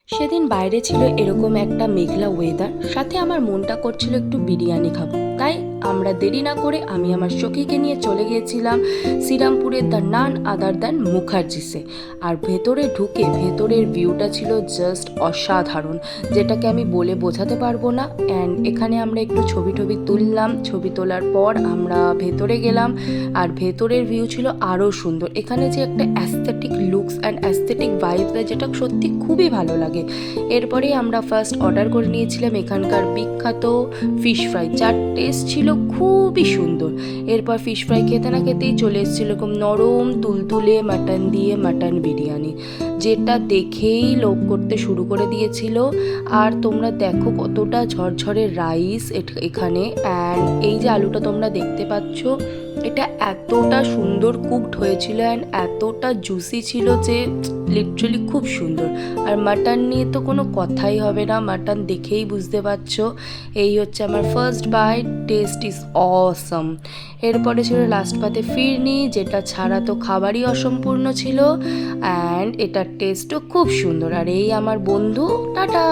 সেদিন বাইরে ছিল এরকম একটা মেঘলা ওয়েদার, সাথে আমার মনটা করছিল একটু বিরিয়ানি খাবো। তাই আমরা দেরি না করে আমি আমার সখীকে নিয়ে চলে গিয়েছিলাম শ্রীরামপুরের দ্য নান আদার দ্যান মুখার্জিসে। আর ভেতরে ঢুকে ভেতরের ভিউটা ছিল জাস্ট অসাধারণ, যেটাকে আমি বলে বোঝাতে পারবো না। অ্যান্ড এখানে আমরা একটু ছবি টবি তুললাম, ছবি তোলার পর আমরা ভেতরে গেলাম। আর ভেতরের ভিউ ছিল আরও সুন্দর। এখানে যে একটা aesthetic looks and aesthetic vibes দেয়, যেটা সত্যি খুবই ভালো লাগে। এরপরেই আমরা ফার্স্ট অর্ডার করে নিয়েছিলাম এখানকার বিখ্যাত ফিশ ফ্রাই, যার টেস্ট ছিল খুবই সুন্দর। এরপর ফিশ ফ্রাই খেতে না খেতেই চলে এসেছিল এরকম নরম তুলতুলে মাটন দিয়ে মাটন বিরিয়ানি, যেটা দেখেই লোভ করতে শুরু করে দিয়েছিল। আর তোমরা দেখো কতটা ঝরঝরে রাইস এখানে। অ্যান্ড এই যে আলুটা তোমরা দেখতে পাচ্ছ, এটা এতটা সুন্দর কুকড হয়েছিল অ্যান্ড এতটা জুসি ছিল যে লিটারালি খুব সুন্দর। আর মাটন নিয়ে তো কোনো কথাই হবে না, মাটন দেখেই বুঝতে পারছো। এই হচ্ছে আমার ফার্স্ট বাইট, টেস্ট ইজ অসম। এরপরে ছিল লাস্ট পাতে ফিরনি, যেটা ছাড়া তো খাবারই অসম্পূর্ণ ছিল। অ্যান্ড এটার টেস্টও খুব সুন্দর। আর এই আমার বন্ধু, টাটা।